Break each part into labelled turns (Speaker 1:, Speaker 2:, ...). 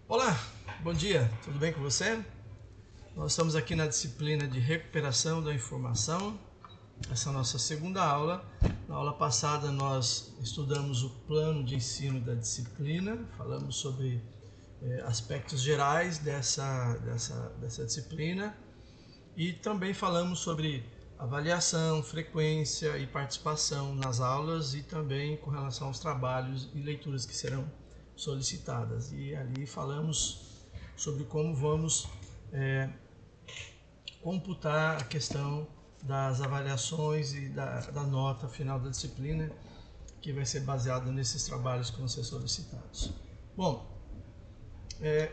Speaker 1: Olá, bom dia, tudo bem com você? Nós estamos aqui na disciplina de recuperação da informação. Essa é a nossa segunda aula. Na aula passada nós estudamos o plano de ensino da disciplina, falamos sobre aspectos gerais dessa disciplina e também falamos sobre avaliação, frequência e participação nas aulas e também com relação aos trabalhos e leituras que serão solicitadas. E ali falamos sobre como vamos computar a questão das avaliações e da nota final da disciplina, que vai ser baseada nesses trabalhos que vão ser solicitados. Bom,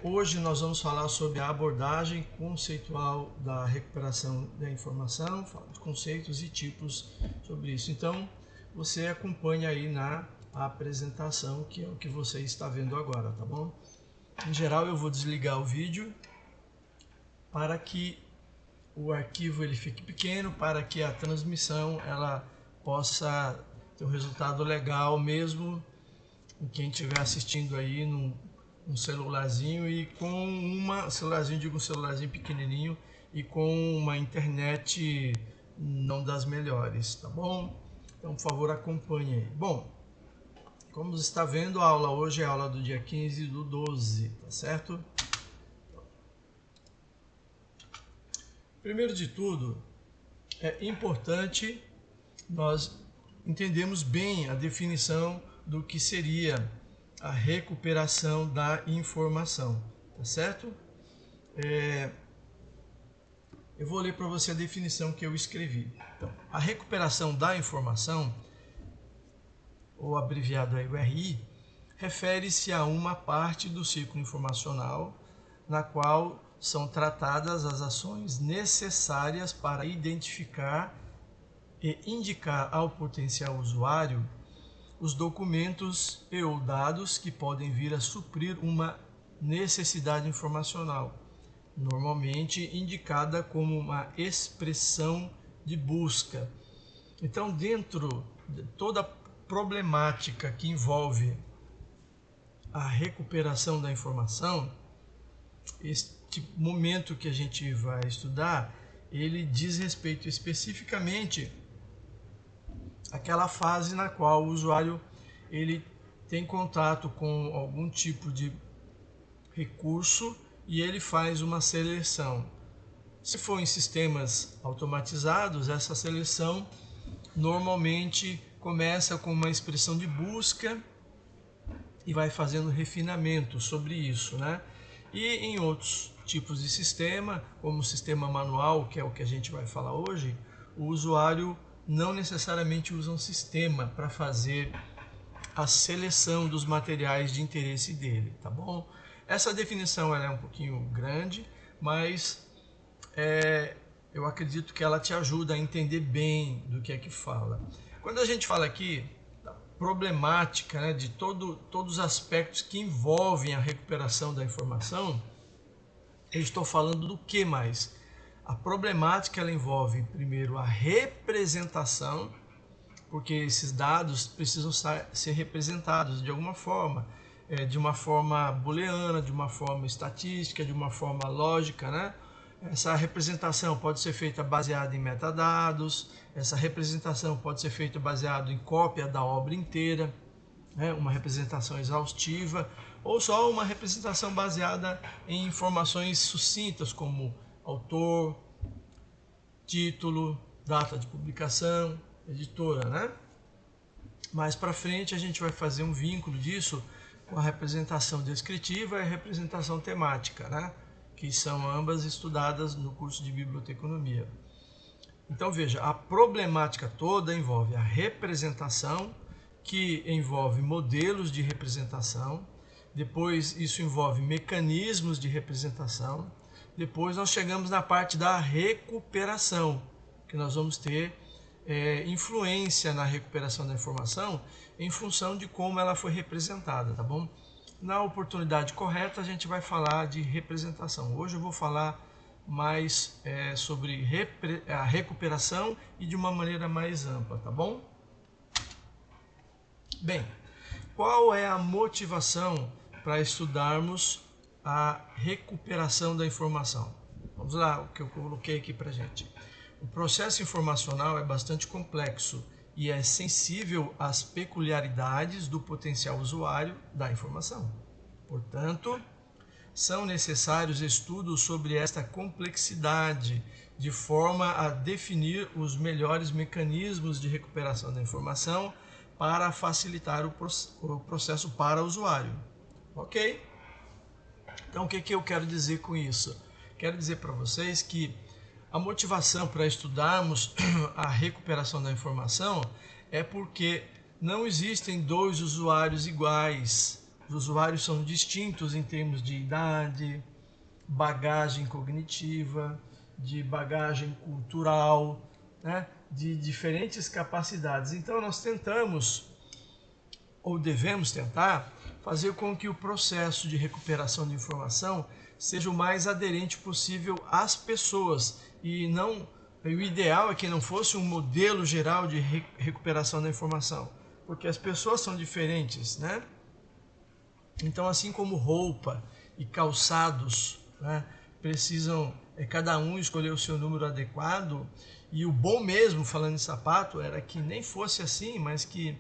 Speaker 1: hoje nós vamos falar sobre a abordagem conceitual da recuperação da informação, falar de conceitos e tipos sobre isso. Então, você acompanha aí na apresentação, que é o que você está vendo agora, tá bom? Em geral, eu vou desligar o vídeo para que o arquivo ele fique pequeno, para que a transmissão ela possa ter um resultado legal mesmo em quem estiver assistindo aí num celularzinho e com um celularzinho pequenininho e com uma internet não das melhores, tá bom? Então, por favor, acompanhe aí. Bom, como você está vendo, a aula hoje é a aula do dia 15/12, tá certo? Primeiro de tudo, é importante nós entendermos bem a definição do que seria a recuperação da informação, tá certo? Eu vou ler para você a definição que eu escrevi. Então, a recuperação da informação, ou abreviado aí o RI, refere-se a uma parte do ciclo informacional na qual são tratadas as ações necessárias para identificar e indicar ao potencial usuário os documentos e ou dados que podem vir a suprir uma necessidade informacional, normalmente indicada como uma expressão de busca. Então, dentro de toda a problemática que envolve a recuperação da informação, este momento que a gente vai estudar, ele diz respeito especificamente àquela fase na qual o usuário ele tem contato com algum tipo de recurso e ele faz uma seleção. Se for em sistemas automatizados, essa seleção normalmente começa com uma expressão de busca e vai fazendo refinamento sobre isso, né? E em outros tipos de sistema, como o sistema manual, que é o que a gente vai falar hoje, o usuário não necessariamente usa um sistema para fazer a seleção dos materiais de interesse dele, tá bom? Essa definição ela é um pouquinho grande, mas eu acredito que ela te ajuda a entender bem do que é que fala. Quando a gente fala aqui da problemática, né, de todos os aspectos que envolvem a recuperação da informação, eu estou falando do que mais? A problemática ela envolve primeiro a representação, porque esses dados precisam ser representados de alguma forma, de uma forma booleana, de uma forma estatística, de uma forma lógica, né? Essa representação pode ser feita baseada em metadados, essa representação pode ser feita baseada em cópia da obra inteira, né? Uma representação exaustiva, ou só uma representação baseada em informações sucintas, como autor, título, data de publicação, editora, né? Mais para frente a gente vai fazer um vínculo disso com a representação descritiva e a representação temática, né? Que são ambas estudadas no curso de biblioteconomia. Então veja, a problemática toda envolve a representação, que envolve modelos de representação, depois isso envolve mecanismos de representação, depois nós chegamos na parte da recuperação, que nós vamos ter influência na recuperação da informação em função de como ela foi representada, tá bom? Na oportunidade correta a gente vai falar de representação. Hoje eu vou falar mais sobre a recuperação e de uma maneira mais ampla, tá bom? Bem, qual é a motivação para estudarmos a recuperação da informação. Vamos lá, o que eu coloquei aqui para gente. O processo informacional é bastante complexo e é sensível às peculiaridades do potencial usuário da informação. Portanto, são necessários estudos sobre esta complexidade, de forma a definir os melhores mecanismos de recuperação da informação para facilitar o processo para o usuário. Ok? Então, o que eu quero dizer com isso? Quero dizer para vocês que a motivação para estudarmos a recuperação da informação é porque não existem dois usuários iguais. Os usuários são distintos em termos de idade, bagagem cognitiva, de bagagem cultural, né? De diferentes capacidades. Então nós tentamos, ou devemos tentar, fazer com que o processo de recuperação de informação seja o mais aderente possível às pessoas. E o ideal é que não fosse um modelo geral de recuperação da informação, porque as pessoas são diferentes, né? Então, assim como roupa e calçados, né, precisam cada um escolher o seu número adequado, e o bom mesmo, falando em sapato, era que nem fosse assim, mas que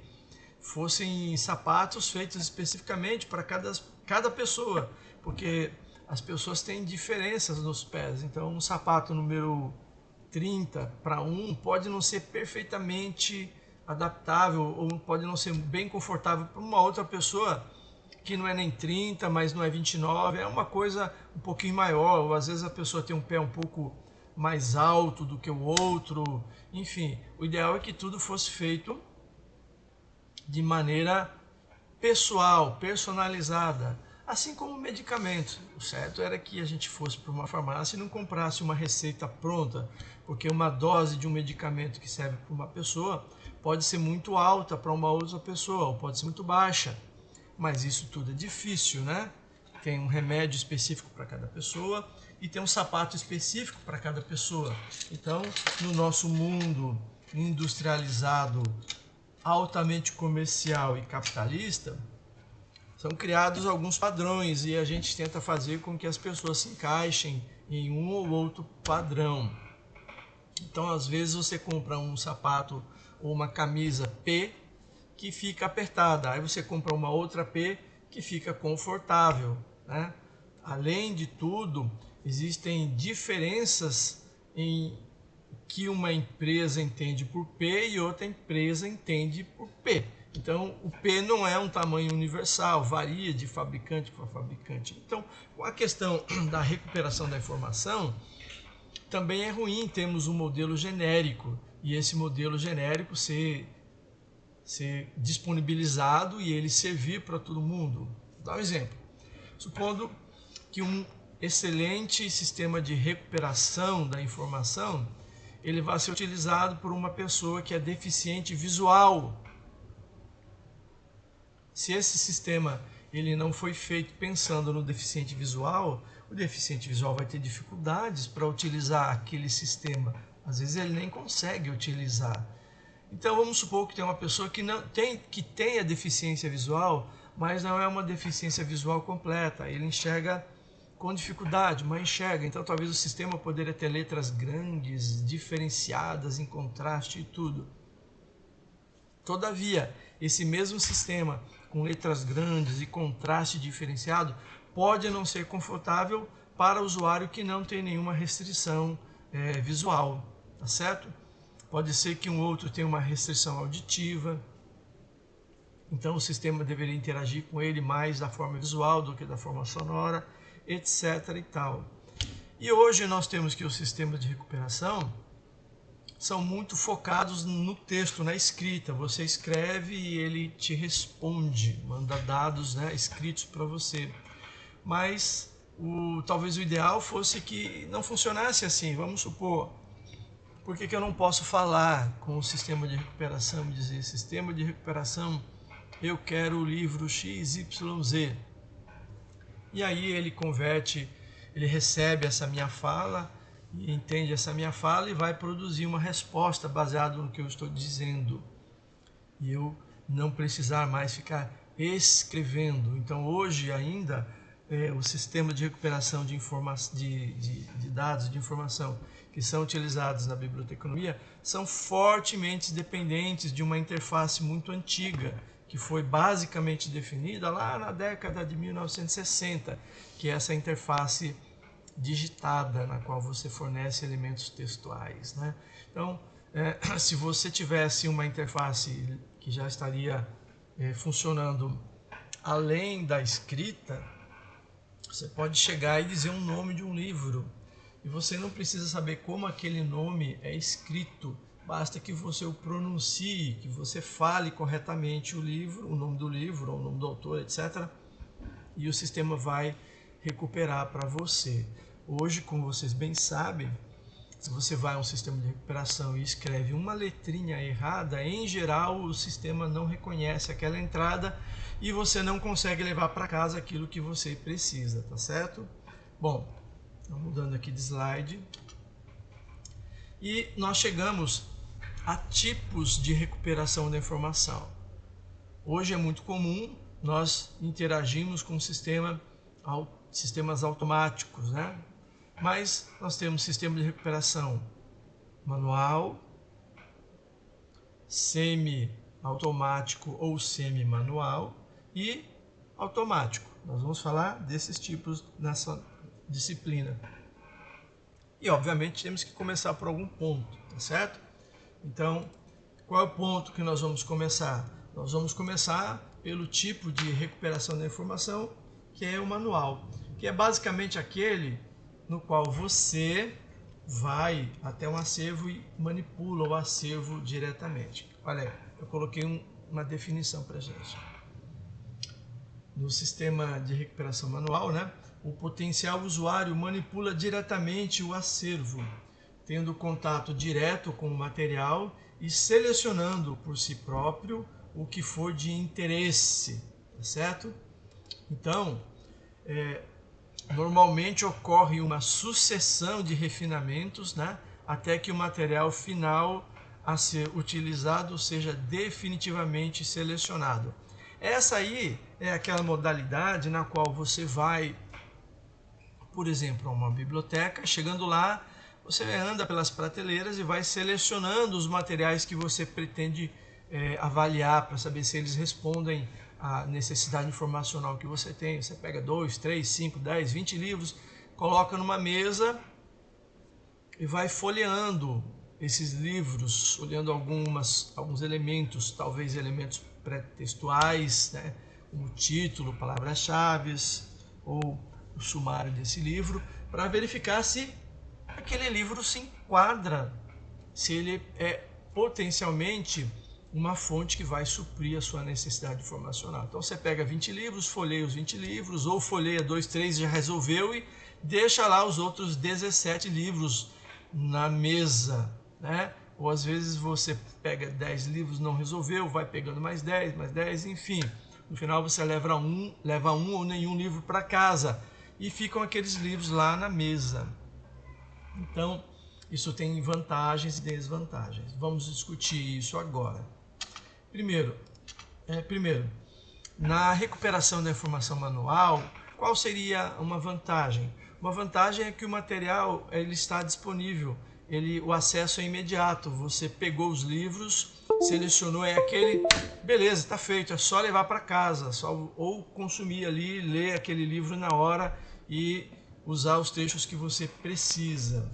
Speaker 1: fossem sapatos feitos especificamente para cada pessoa, porque as pessoas têm diferenças nos pés. Então, um sapato número 30 para um pode não ser perfeitamente adaptável ou pode não ser bem confortável para uma outra pessoa que não é nem 30, mas não é 29, é uma coisa um pouquinho maior, ou às vezes a pessoa tem um pé um pouco mais alto do que o outro. Enfim, o ideal é que tudo fosse feito de maneira pessoal, personalizada, assim como medicamentos. O certo era que a gente fosse para uma farmácia e não comprasse uma receita pronta, porque uma dose de um medicamento que serve para uma pessoa pode ser muito alta para uma outra pessoa, ou pode ser muito baixa. Mas isso tudo é difícil, né? Tem um remédio específico para cada pessoa e tem um sapato específico para cada pessoa. Então, no nosso mundo industrializado, altamente comercial e capitalista, são criados alguns padrões e a gente tenta fazer com que as pessoas se encaixem em um ou outro padrão. Então, às vezes você compra um sapato ou uma camisa P que fica apertada, aí você compra uma outra P que fica confortável, né? Além de tudo, existem diferenças em que uma empresa entende por P e outra empresa entende por P. Então, o P não é um tamanho universal, varia de fabricante para fabricante. Então, com a questão da recuperação da informação, também é ruim termos um modelo genérico e esse modelo genérico ser disponibilizado e ele servir para todo mundo. Vou dar um exemplo. Supondo que um excelente sistema de recuperação da informação ele vai ser utilizado por uma pessoa que é deficiente visual. Se esse sistema ele não foi feito pensando no deficiente visual, o deficiente visual vai ter dificuldades para utilizar aquele sistema. Às vezes ele nem consegue utilizar. Então vamos supor que tem uma pessoa que tenha deficiência visual, mas não é uma deficiência visual completa. Ele enxerga com dificuldade, mas enxerga. Então talvez o sistema poderia ter letras grandes, diferenciadas, em contraste e tudo. Todavia, esse mesmo sistema com letras grandes e contraste diferenciado pode não ser confortável para o usuário que não tem nenhuma restrição visual, tá certo? Pode ser que um outro tenha uma restrição auditiva, então o sistema deveria interagir com ele mais da forma visual do que da forma sonora, etc. e tal. E hoje nós temos que os sistemas de recuperação são muito focados no texto, na escrita. Você escreve e ele te responde, manda dados, né, escritos para você. Mas talvez o ideal fosse que não funcionasse assim. Vamos supor, por que eu não posso falar com o sistema de recuperação e dizer: sistema de recuperação, eu quero o livro XYZ. E aí ele converte, ele recebe essa minha fala, entende essa minha fala e vai produzir uma resposta baseada no que eu estou dizendo. E eu não precisar mais ficar escrevendo. Então hoje ainda o sistema de recuperação de dados, de informação que são utilizados na biblioteconomia são fortemente dependentes de uma interface muito antiga, que foi basicamente definida lá na década de 1960, que é essa interface digitada, na qual você fornece elementos textuais, né? Então, se você tivesse uma interface que já estaria funcionando além da escrita, você pode chegar e dizer um nome de um livro, e você não precisa saber como aquele nome é escrito, basta que você o pronuncie, que você fale corretamente o livro, o nome do livro, ou o nome do autor, etc. E o sistema vai recuperar para você. Hoje, como vocês bem sabem, se você vai a um sistema de recuperação e escreve uma letrinha errada, em geral o sistema não reconhece aquela entrada e você não consegue levar para casa aquilo que você precisa, tá certo? Bom, mudando aqui de slide. E nós chegamos a tipos de recuperação da informação. Hoje é muito comum nós interagirmos com sistemas automáticos, né? Mas nós temos sistema de recuperação manual, semi-automático ou semi-manual e automático. Nós vamos falar desses tipos nessa disciplina. E obviamente temos que começar por algum ponto, tá certo? Então, qual é o ponto que nós vamos começar? Nós vamos começar pelo tipo de recuperação da informação, que é o manual, que é basicamente aquele no qual você vai até um acervo e manipula o acervo diretamente. Olha aí, eu coloquei uma definição para a gente. No sistema de recuperação manual, né, o potencial usuário manipula diretamente o acervo, tendo contato direto com o material e selecionando por si próprio o que for de interesse, tá certo? Então, normalmente ocorre uma sucessão de refinamentos, né, até que o material final a ser utilizado seja definitivamente selecionado. Essa aí é aquela modalidade na qual você vai, por exemplo, a uma biblioteca, chegando lá, você anda pelas prateleiras e vai selecionando os materiais que você pretende avaliar para saber se eles respondem à necessidade informacional que você tem. Você pega 2, 3, 5, 10, 20 livros, coloca numa mesa e vai folheando esses livros, olhando alguns elementos, talvez elementos pré-textuais, né, como título, palavras-chave ou o sumário desse livro, para verificar se aquele livro se enquadra, se ele é potencialmente uma fonte que vai suprir a sua necessidade informacional. Então você pega 20 livros, folheia os 20 livros, ou folheia 2, 3 e já resolveu e deixa lá os outros 17 livros na mesa, né? Ou às vezes você pega 10 livros, não resolveu, vai pegando mais 10, enfim. No final você leva um ou nenhum livro para casa e ficam aqueles livros lá na mesa. Então, isso tem vantagens e desvantagens. Vamos discutir isso agora. Primeiro, na recuperação da informação manual, qual seria uma vantagem? Uma vantagem é que o material ele está disponível, o acesso é imediato. Você pegou os livros, selecionou, beleza, está feito, é só levar para casa, ou consumir ali, ler aquele livro na hora e usar os trechos que você precisa.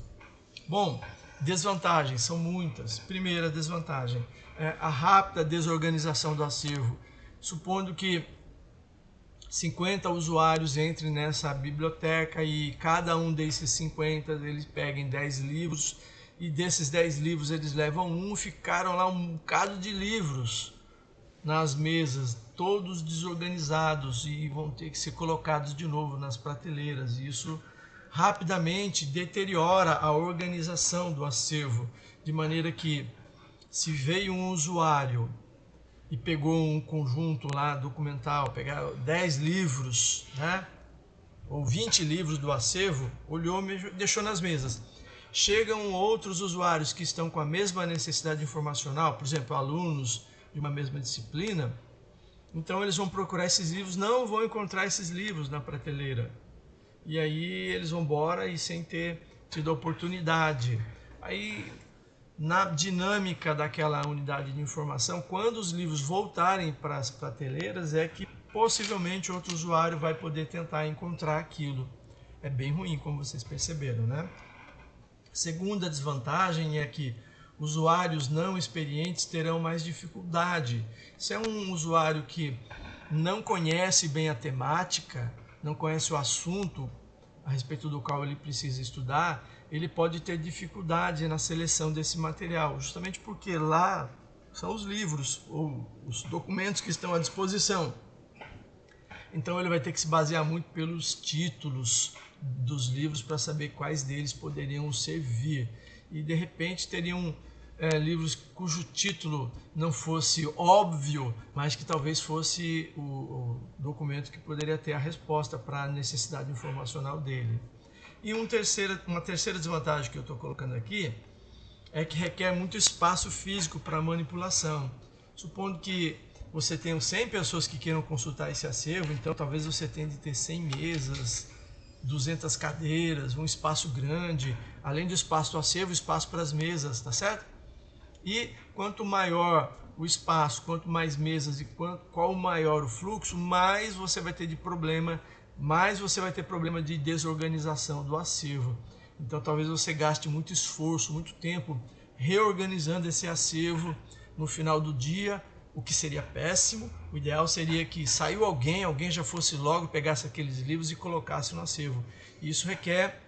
Speaker 1: Bom, desvantagens são muitas. Primeira desvantagem é a rápida desorganização do acervo. Supondo que 50 usuários entrem nessa biblioteca e cada um desses 50 eles peguem 10 livros e desses 10 livros eles levam ficaram lá um bocado de livros nas mesas, todos desorganizados e vão ter que ser colocados de novo nas prateleiras. Isso rapidamente deteriora a organização do acervo, de maneira que se veio um usuário e pegou um conjunto lá documental, pegar 10 livros, né, ou 20 livros do acervo, olhou, deixou nas mesas. Chegam outros usuários que estão com a mesma necessidade informacional, por exemplo, alunos de uma mesma disciplina, Então eles vão procurar esses livros, não vão encontrar esses livros na prateleira. E aí eles vão embora e sem ter tido a oportunidade. Aí, na dinâmica daquela unidade de informação, quando os livros voltarem para as prateleiras, é que possivelmente outro usuário vai poder tentar encontrar aquilo. É bem ruim, como vocês perceberam, né? Segunda desvantagem é que usuários não experientes terão mais dificuldade. Se é um usuário que não conhece bem a temática, não conhece o assunto a respeito do qual ele precisa estudar, ele pode ter dificuldade na seleção desse material, justamente porque lá são os livros ou os documentos que estão à disposição. Então ele vai ter que se basear muito pelos títulos dos livros para saber quais deles poderiam servir. E de repente teriam livros cujo título não fosse óbvio, mas que talvez fosse o documento que poderia ter a resposta para a necessidade informacional dele. E uma terceira desvantagem que eu estou colocando aqui é que requer muito espaço físico para manipulação. Supondo que você tenha 100 pessoas que queiram consultar esse acervo, então talvez você tenha de ter 100 mesas, 200 cadeiras, um espaço grande, além do espaço do acervo, espaço para as mesas, tá certo? E quanto maior o espaço, quanto mais mesas e qual maior o fluxo, mais você vai ter de problema, mais você vai ter problema de desorganização do acervo. Então talvez você gaste muito esforço, muito tempo reorganizando esse acervo no final do dia, o que seria péssimo. O ideal seria que saiu alguém já fosse logo, pegasse aqueles livros e colocasse no acervo. Isso requer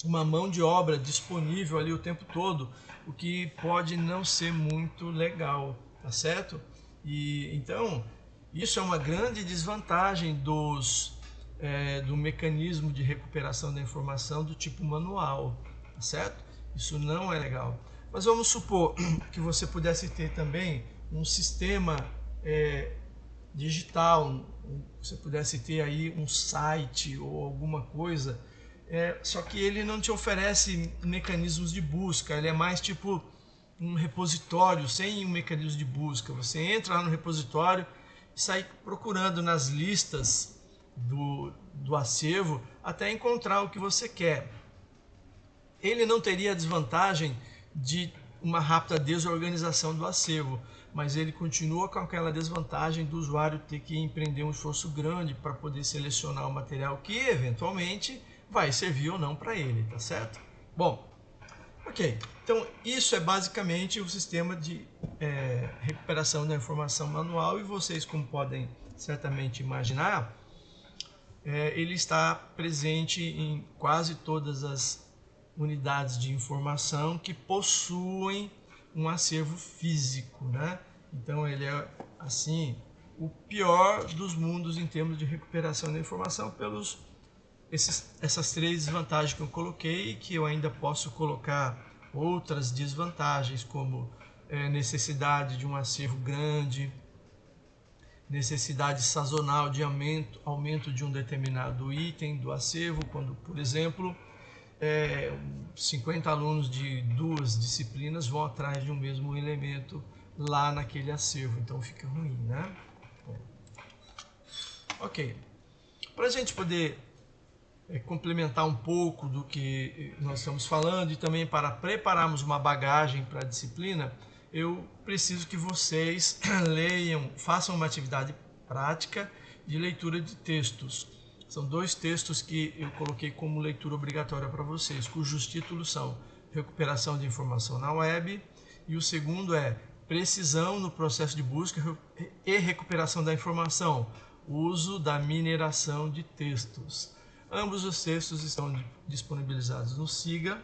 Speaker 1: uma mão de obra disponível ali o tempo todo, o que pode não ser muito legal, tá certo? E então isso é uma grande desvantagem do mecanismo de recuperação da informação do tipo manual, tá certo? Isso não é legal. Mas vamos supor que você pudesse ter também um sistema digital, você pudesse ter aí um site ou alguma coisa, só que ele não te oferece mecanismos de busca, ele é mais tipo um repositório sem um mecanismo de busca. Você entra lá no repositório e sai procurando nas listas do acervo até encontrar o que você quer. Ele não teria a desvantagem de uma rápida desorganização do acervo, mas ele continua com aquela desvantagem do usuário ter que empreender um esforço grande para poder selecionar o material que eventualmente vai servir ou não para ele, tá certo? Bom, ok, então isso é basicamente o sistema de recuperação da informação manual, e vocês, como podem certamente imaginar, ele está presente em quase todas as unidades de informação que possuem um acervo físico, né? Então ele é, assim, o pior dos mundos em termos de recuperação da informação pelos essas três desvantagens que eu coloquei, e que eu ainda posso colocar outras desvantagens, como necessidade de um acervo grande, necessidade sazonal de aumento de um determinado item do acervo, quando, por exemplo, 50 alunos de duas disciplinas vão atrás de um mesmo elemento lá naquele acervo, então fica ruim, né? Ok, para a gente poder complementar um pouco do que nós estamos falando, e também para prepararmos uma bagagem para a disciplina, eu preciso que vocês leiam, façam uma atividade prática de leitura de textos. São 2 textos que eu coloquei como leitura obrigatória para vocês, cujos títulos são Recuperação de Informação na Web, e o segundo é Precisão no Processo de Busca e Recuperação da Informação, Uso da Mineração de Textos. Ambos os textos estão disponibilizados no SIGA,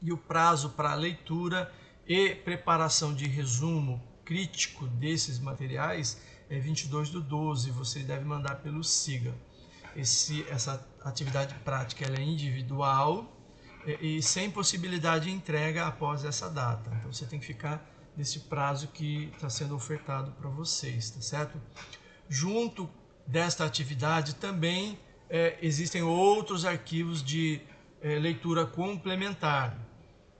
Speaker 1: e o prazo para leitura e preparação de resumo crítico desses materiais é 22/12. Você deve mandar pelo SIGA. Essa atividade prática ela é individual e sem possibilidade de entrega após essa data. Então você tem que ficar nesse prazo que está sendo ofertado para vocês, tá certo? Junto desta atividade também existem outros arquivos de leitura complementar,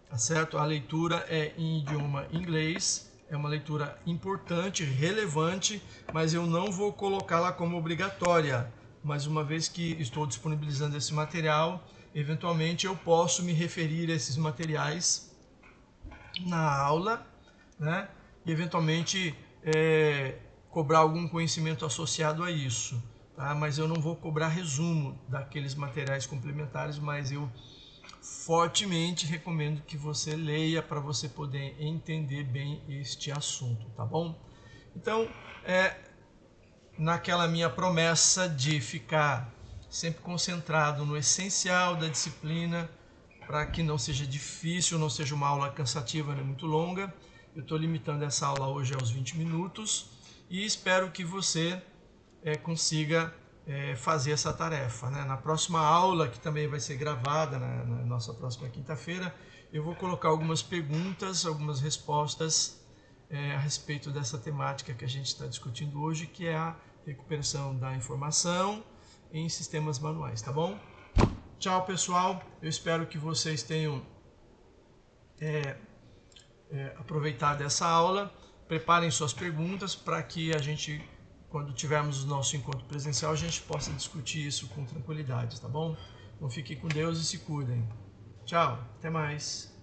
Speaker 1: tá certo? A leitura é em idioma inglês, é uma leitura importante, relevante, mas eu não vou colocá-la como obrigatória. Mas uma vez que estou disponibilizando esse material, eventualmente eu posso me referir a esses materiais na aula, né? E eventualmente cobrar algum conhecimento associado a isso, tá? Mas eu não vou cobrar resumo daqueles materiais complementares, mas eu fortemente recomendo que você leia para você poder entender bem este assunto, tá bom? Então, naquela minha promessa de ficar sempre concentrado no essencial da disciplina, para que não seja difícil, não seja uma aula cansativa nem muito longa, eu estou limitando essa aula hoje aos 20 minutos e espero que você consiga fazer essa tarefa, né? Na próxima aula, que também vai ser gravada na nossa próxima quinta-feira, eu vou colocar algumas perguntas, algumas respostas a respeito dessa temática que a gente está discutindo hoje, que é a recuperação da informação em sistemas manuais, tá bom? Tchau, pessoal. Eu espero que vocês tenham aproveitado essa aula. Preparem suas perguntas para que a gente, quando tivermos o nosso encontro presencial, a gente possa discutir isso com tranquilidade, tá bom? Então fiquem com Deus e se cuidem. Tchau, até mais.